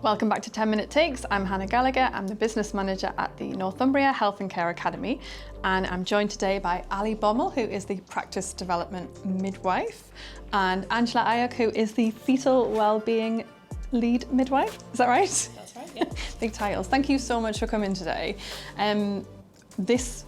Welcome back to 10 Minute Takes. I'm Hannah Gallacher. I'm the business manager at the Northumbria Health and Care Academy, and I'm joined today by Ali Bommel, who is the practice development midwife, and Angela Ayuk, who is the fetal wellbeing lead midwife. Is that right? That's right, yeah. Big titles. Thank you so much for coming today. This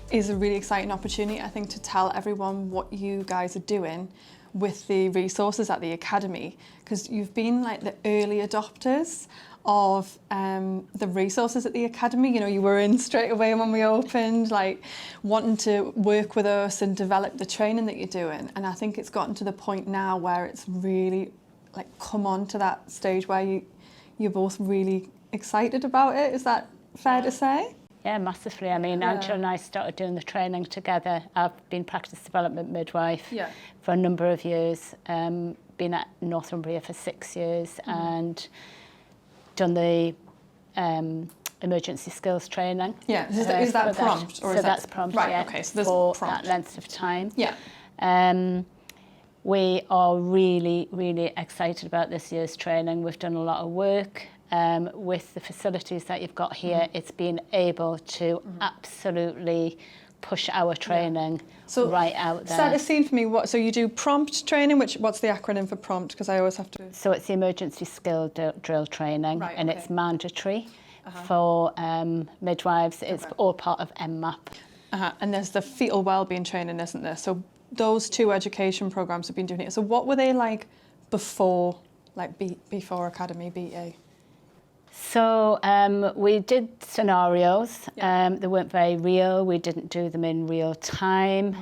is a really exciting opportunity, I think, to tell everyone what you guys are doing with the resources at the Academy, because you've been like the early adopters of the resources at the Academy. You know, you were in straight away when we opened, like wanting to work with us and develop the training that you're doing. And I think it's gotten to the point now where it's really like come on to that stage where you're both really excited about it. Is that fair to say? Yeah, massively. I mean, Angela and I started doing the training together. I've been practice development midwife for a number of years, been at Northumbria for 6 years and done the emergency skills training. Yeah, is that prompt? Or so that's prompt, right, yeah, okay, so there's for prompt. that length of time. Yeah. We are really, really excited about this year's training. We've done a lot of work. With the facilities that you've got here, it's been able to absolutely push our training right out there. Set a scene for me. So you do prompt training, what's the acronym for prompt? Because I always have to... So it's the emergency skill drill training, right, and it's mandatory for midwives. It's all part of MMAP. And there's the fetal wellbeing training, isn't there? So those two education programs have been doing it. So what were they like before, before Academy BA? So we did scenarios. They weren't very real. We didn't do them in real time.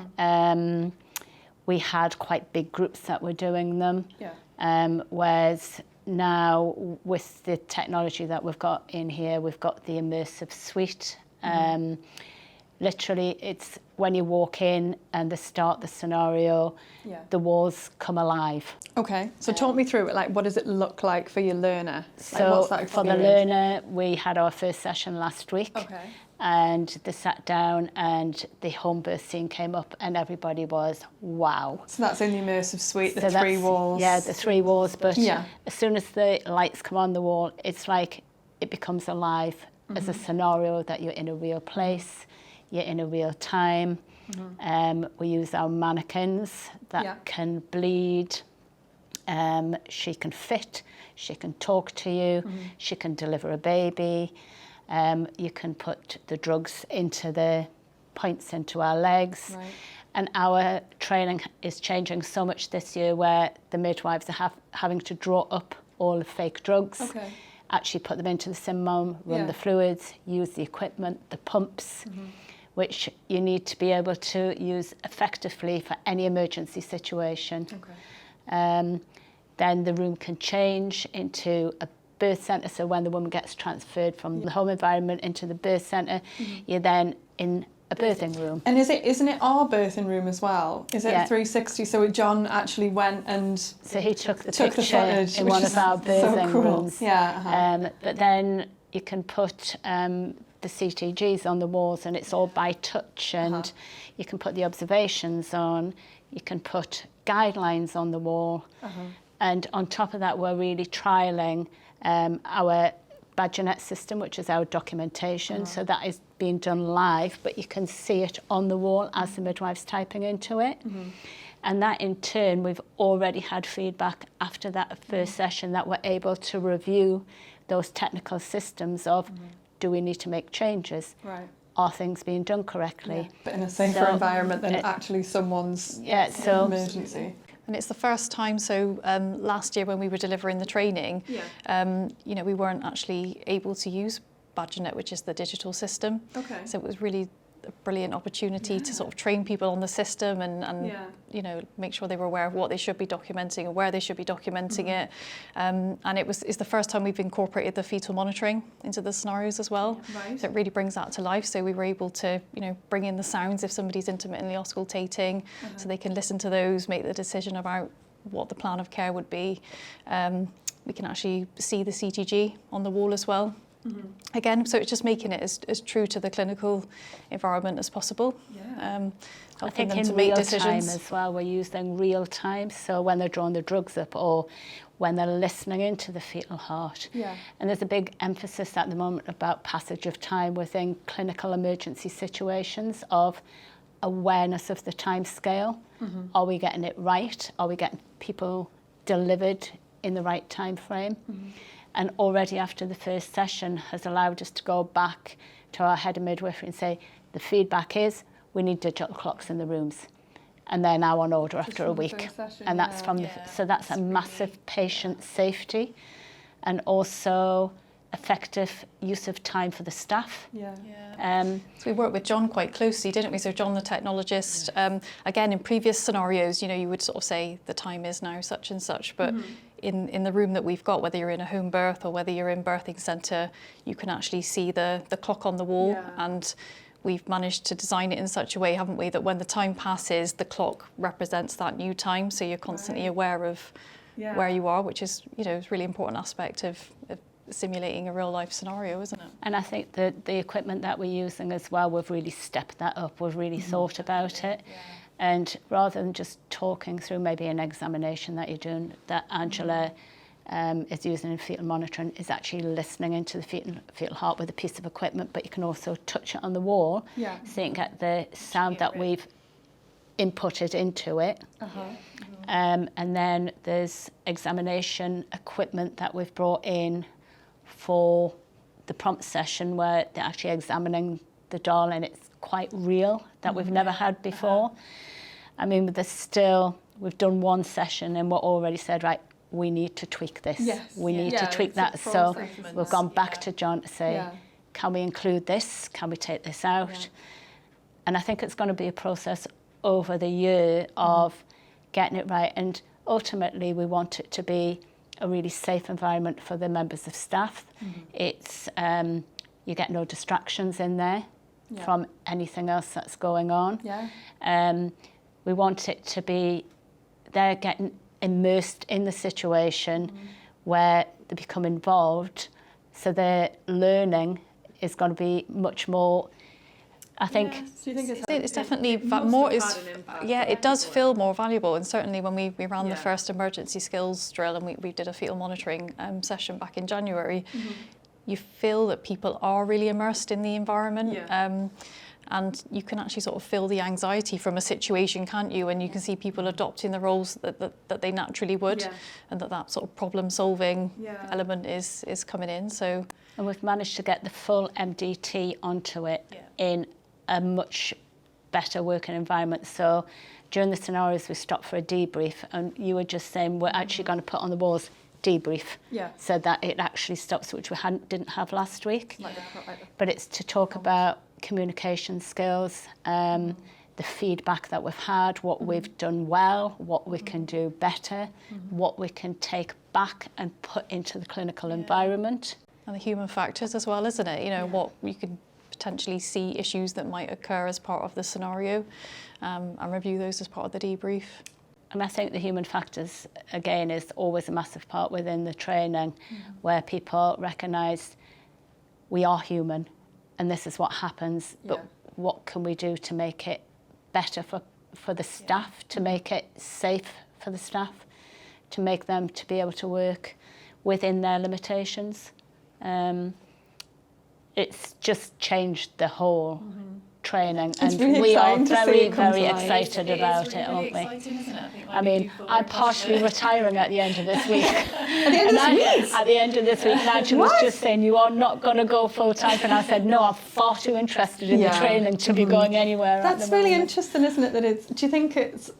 We had quite big groups that were doing them. Whereas now, with the technology that we've got in here, we've got the immersive suite. Literally, it's when you walk in and they start the scenario, the walls come alive. Okay, so talk me through it. Like, what does it look like for your learner? So what's that for the learner, we had our first session last week. And they sat down and the home birth scene came up and everybody was, wow. So that's in the immersive suite, the 3 walls. Yeah, the 3 walls, but as soon as the lights come on the wall, it's like it becomes alive as a scenario that you're in a real place. You're in a real time. We use our mannequins that can bleed. She can fit, she can talk to you, she can deliver a baby. You can put the drugs into the points into our legs. And our training is changing so much this year where the midwives are having to draw up all the fake drugs. Actually put them into the sim-mom, run the fluids, use the equipment, the pumps, which you need to be able to use effectively for any emergency situation. Then the room can change into a birth centre, so when the woman gets transferred from the home environment into the birth centre, you're then in a birthing room. And isn't it our birthing room as well? Is it 360? So John actually went and... So he took the picture in one of our birthing rooms. But then you can put the CTGs on the walls and it's all by touch, and you can put the observations on, you can put guidelines on the wall. And on top of that, we're really trialling our Badgernet system, which is our documentation. So that is being done live, but you can see it on the wall as the midwife's typing into it. And that in turn, we've already had feedback after that first session that we're able to review those technical systems of, do we need to make changes? Are things being done correctly? But in a safer environment than actually someone's emergency. And it's the first time, so last year when we were delivering the training, you know, we weren't actually able to use Badgernet, which is the digital system. So it was really a brilliant opportunity to sort of train people on the system and you know, make sure they were aware of what they should be documenting and where they should be documenting it. And it's the first time we've incorporated the fetal monitoring into the scenarios as well. So it really brings that to life. So we were able to, you know, bring in the sounds if somebody's intermittently auscultating, so they can listen to those, make the decision about what the plan of care would be. We can actually see the CTG on the wall as well. Again, so it's just making it as true to the clinical environment as possible. I think them in to make real decisions. time as well, we're using real time, so when they're drawing the drugs up or when they're listening into the fetal heart. And there's a big emphasis at the moment about passage of time within clinical emergency situations of awareness of the time scale. Are we getting it right? Are we getting people delivered in the right time frame? And already after the first session has allowed us to go back to our head of midwifery and say, the feedback is we need digital clocks in the rooms. And they're now on order after a week. And that's from so that's a massive patient safety and also effective use of time for the staff. So we worked with John quite closely, didn't we? So John, the technologist, again, in previous scenarios, you know, you would sort of say the time is now such and such, but in the room that we've got, whether you're in a home birth or whether you're in birthing centre, you can actually see the clock on the wall. And we've managed to design it in such a way, haven't we, that when the time passes, the clock represents that new time. So you're constantly aware of where you are, which is, you know, is a really important aspect of simulating a real life scenario, isn't it? And I think that the equipment that we're using as well, we've really stepped that up. We've really thought about it. And rather than just talking through maybe an examination that you're doing, that Angela is using in fetal monitoring, is actually listening into the fetal heart with a piece of equipment, but you can also touch it on the wall so you can get the sound that we've inputted into it. And then there's examination equipment that we've brought in for the prompt session where they're actually examining the doll, and it's quite real, that we've never had before. I mean, we've done one session and we're already said, right, we need to tweak this. We need to tweak that. So we've gone back to John to say, can we include this? Can we take this out? And I think it's going to be a process over the year of getting it right. And ultimately, we want it to be a really safe environment for the members of staff. It's you get no distractions in there from anything else that's going on. We want it to be they're getting immersed in the situation where they become involved, so their learning is going to be much more. I think So you think it's definitely more. It does feel more valuable, and certainly when we ran the first emergency skills drill and we did a fetal monitoring session back in January, you feel that people are really immersed in the environment. And you can actually sort of feel the anxiety from a situation, can't you? And you can see people adopting the roles that they naturally would, and that sort of problem-solving element is coming in. So, and we've managed to get the full MDT onto it in a much better working environment. So during the scenarios, we stopped for a debrief, and you were just saying we're actually going to put on the walls debrief, so that it actually stops, which we didn't have last week. But it's to talk about communication skills, the feedback that we've had, what we've done well, what we can do better, what we can take back and put into the clinical environment. And the human factors as well, isn't it? You know, what you could potentially see issues that might occur as part of the scenario, and review those as part of the debrief. And I think the human factors, again, is always a massive part within the training, where people recognise we are human and this is what happens, but what can we do to make it better for the staff, to make it safe for the staff, to make them to be able to work within their limitations. It's just changed the whole training, and really we are exciting very excited about it, aren't we? Exciting, isn't it? I mean, I'm partially retiring at the end of this week. At the end of this week? Nigel was just saying, you are not going to go full time. And I said, no, I'm far too interested in the training to be going anywhere. That's really interesting, isn't it? Do you think it's,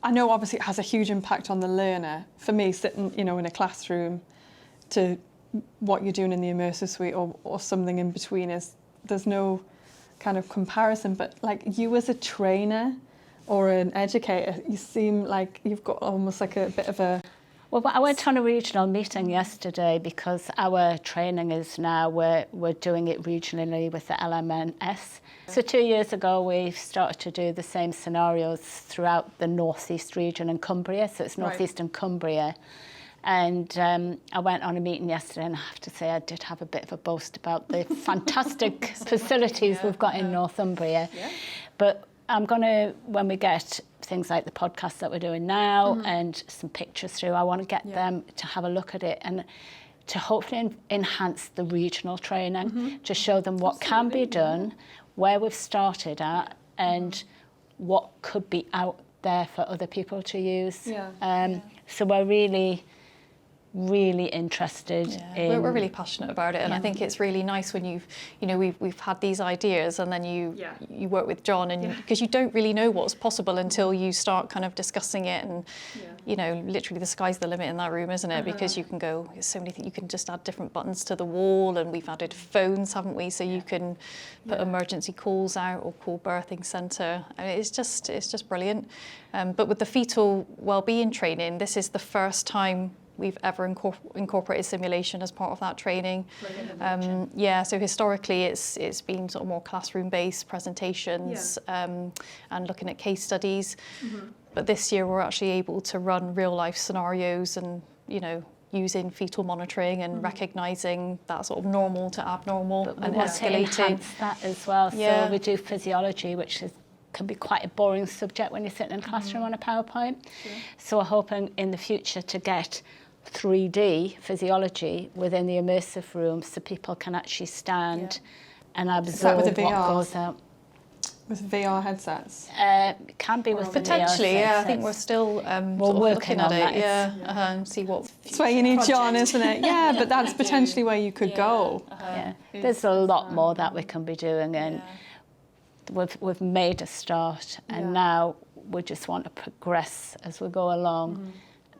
I know obviously it has a huge impact on the learner. For me, sitting, you know, in a classroom to what you're doing in the immersive suite or something in between, there's no kind of comparison. But like you as a trainer or an educator, you seem like you've got almost like a bit of a... Well, I went on a regional meeting yesterday because our training is now, we're doing it regionally with the LMNS. So 2 years ago, we started to do the same scenarios throughout the North East region and Cumbria. So it's North East and Cumbria. And I went on a meeting yesterday, and I have to say I did have a bit of a boast about the fantastic facilities we've got in Northumbria. Yeah. But I'm going to, when we get things like the podcast that we're doing now and some pictures through, I want to get them to have a look at it and to hopefully enhance the regional training, to show them what can be done, where we've started at, and what could be out there for other people to use. So we're really interested in... We're really passionate about it, and I think it's really nice when we've had these ideas, and then you work with John, and because you don't really know what's possible until you start kind of discussing it, and literally the sky's the limit in that room, isn't it? Because you can go, there's so many things, you can just add different buttons to the wall, and we've added phones, haven't we? So you can put emergency calls out or call birthing centre. I mean, it's just brilliant. But with the fetal wellbeing training, this is the first time we've ever incorporated simulation as part of that training. So historically it's been sort of more classroom-based presentations and looking at case studies. But this year we're actually able to run real-life scenarios and, using fetal monitoring and recognising that sort of normal to abnormal and escalating. That as well. So we do physiology, which can be quite a boring subject when you're sitting in a classroom on a PowerPoint. So we're hoping in the future to get 3D physiology within the immersive room so people can actually stand and absorb what goes out. With VR headsets? Can be with potentially, VR I think we're still working on it. And see what. That's where you need John, isn't it? Yeah, but that's potentially where you could go. There's a lot more that we can be doing, and we've made a start, and now we just want to progress as we go along.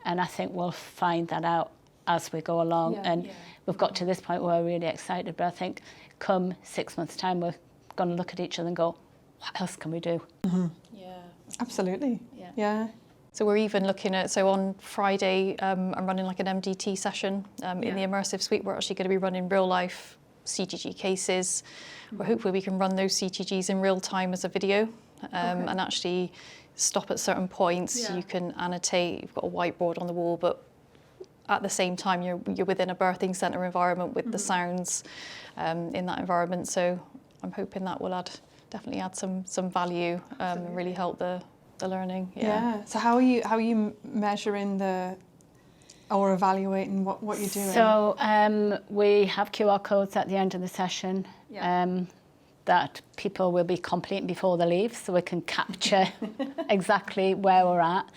And I think we'll find that out as we go along. And we've got to this point where we're really excited, but I think come 6 months' time, we're going to look at each other and go, what else can we do? Absolutely. So we're even looking at, on Friday, I'm running like an MDT session in the immersive suite. We're actually going to be running real life CTG cases, where hopefully we can run those CTGs in real time as a video and actually stop at certain points. You can annotate, you've got a whiteboard on the wall, but at the same time you're within a birthing centre environment with the sounds in that environment. So I'm hoping that will definitely add some value and really help the learning. So how are you measuring or evaluating what you're doing? So we have QR codes at the end of the session that people will be completing before they leave, so we can capture exactly where we're at.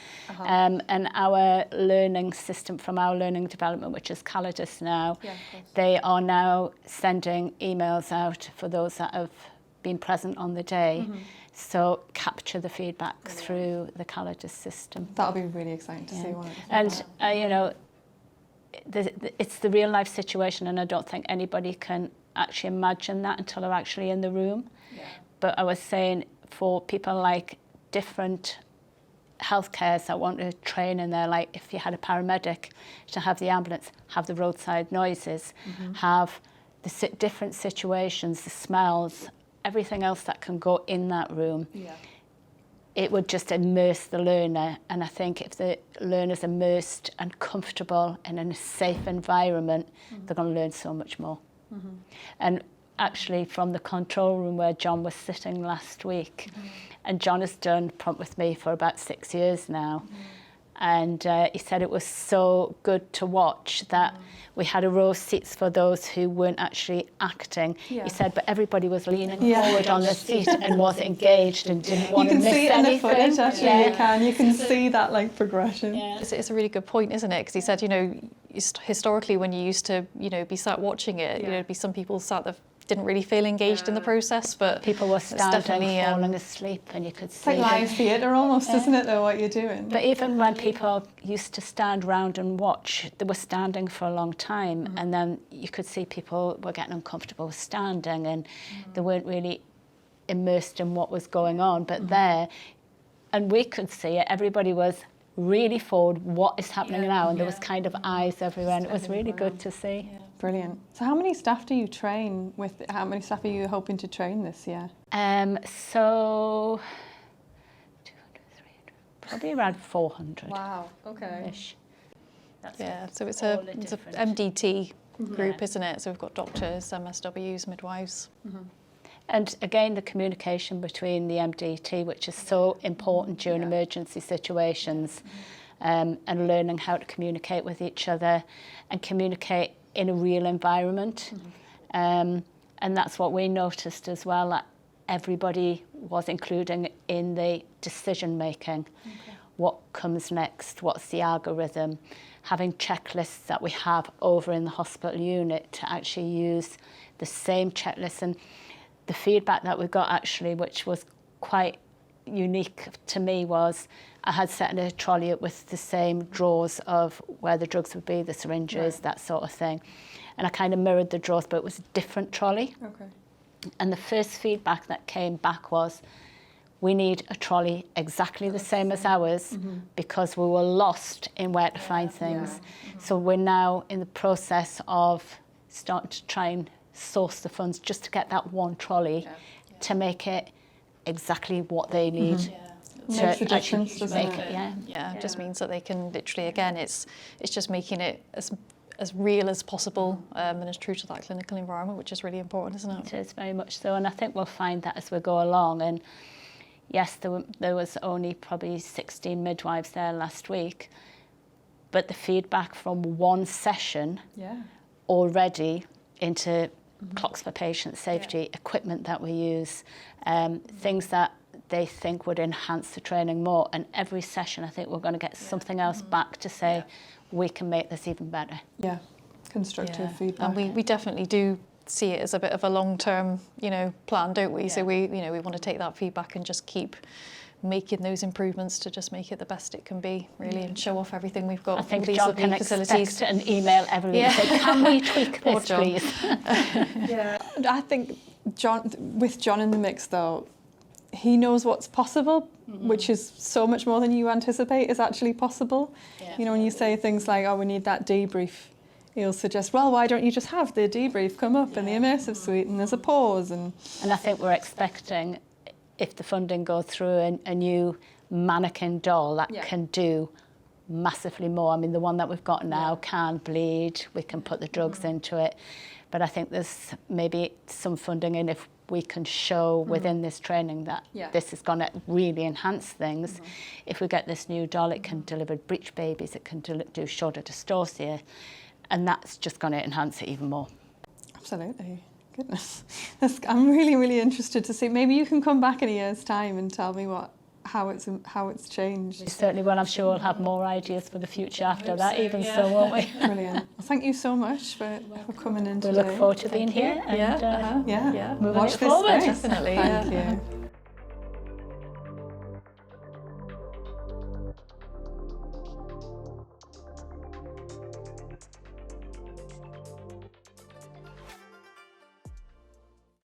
And our learning system from our learning development, which is Calidus now, they are now sending emails out for those that have been present on the day. So capture the feedback through the Calidus system. That'll be really exciting to see. And it's the real life situation, and I don't think anybody can actually imagine that until they're actually in the room. But I was saying, for people like different healthcares that want to train in there, like if you had a paramedic, to have the ambulance, have the roadside noises, have the different situations, the smells, everything else that can go in that room. It would just immerse the learner, and I think if the learner's immersed and comfortable and in a safe environment, they're going to learn so much more. And actually from the control room where John was sitting last week, and John has done prompt with me for about 6 years now, and he said it was so good to watch that we had a row of seats for those who weren't actually acting. He said, but everybody was leaning forward on the seat and was engaged and didn't want to miss anything. You can see it in the footage, actually, you can see that progression. It's a really good point, isn't it? Because he said, historically when you used to, be sat watching it, there'd be some people sat that didn't really feel engaged in the process, but people were standing, falling asleep, and you could see. It's like live theatre almost, isn't it, though, what you're doing? But even when people used to stand round and watch, they were standing for a long time, and then you could see people were getting uncomfortable with standing, and they weren't really immersed in what was going on. But there, and we could see it, everybody was really forward, what is happening now, and there was kind of eyes everywhere, and it was really good to see. Brilliant. So how many staff do you train with? How many staff are you hoping to train this year? So 200, 300, probably around 400. Wow, okay. Ish. So it's a MDT group, isn't it? So we've got doctors, MSWs, midwives. And again, the communication between the MDT, which is so important during emergency situations, and learning how to communicate with each other and communicate in a real environment. And that's what we noticed as well, that everybody was including in the decision making. What comes next? What's the algorithm? Having checklists that we have over in the hospital unit to actually use the same checklists. And the feedback that we got actually, which was quite unique to me, was I had set a trolley up with the same drawers of where the drugs would be, the syringes, that sort of thing. And I kind of mirrored the drawers, but it was a different trolley. And the first feedback that came back was, we need a trolley exactly the same as ours because we were lost in where to find things. So we're now in the process of starting to try and source the funds just to get that one trolley to make it exactly what they need. Makes a difference, doesn't it? It just means that they can literally, again, it's just making it as real as possible and as true to that clinical environment, which is really important, isn't it? It is, very much so. And I think we'll find that as we go along. And yes, there was only probably 16 midwives there last week, but the feedback from one session already into clocks for patient safety, equipment that we use, things that they think would enhance the training more. And every session, I think we're going to get something else back to say, we can make this even better. Constructive feedback. And we definitely do see it as a bit of a long-term, plan, don't we? So we want to take that feedback and just keep making those improvements to just make it the best it can be, really, and show off everything we've got. I think these John can expect an email every week. Say, can we tweak this, please? I think with John in the mix, though, he knows what's possible, which is so much more than you anticipate is actually possible. When you say things like, oh, we need that debrief, he'll suggest, well, why don't you just have the debrief come up in the immersive suite and there's a pause. And I think we're expecting, if the funding goes through, a new mannequin doll that can do massively more. I mean, the one that we've got now can bleed, we can put the drugs into it. But I think there's maybe some funding in if we can show within this training that this is going to really enhance things. If we get this new doll, it can deliver breech babies, it can do shoulder dystocia, and that's just going to enhance it even more. Absolutely. Goodness. I'm really, really interested to see. Maybe you can come back in a year's time and tell me how it's changed. We certainly will. I'm sure we'll have more ideas for the future after that, so won't we? Brilliant. Well, thank you so much for coming in today. We look forward to being here and watch this forward. space. Definitely. Thank you.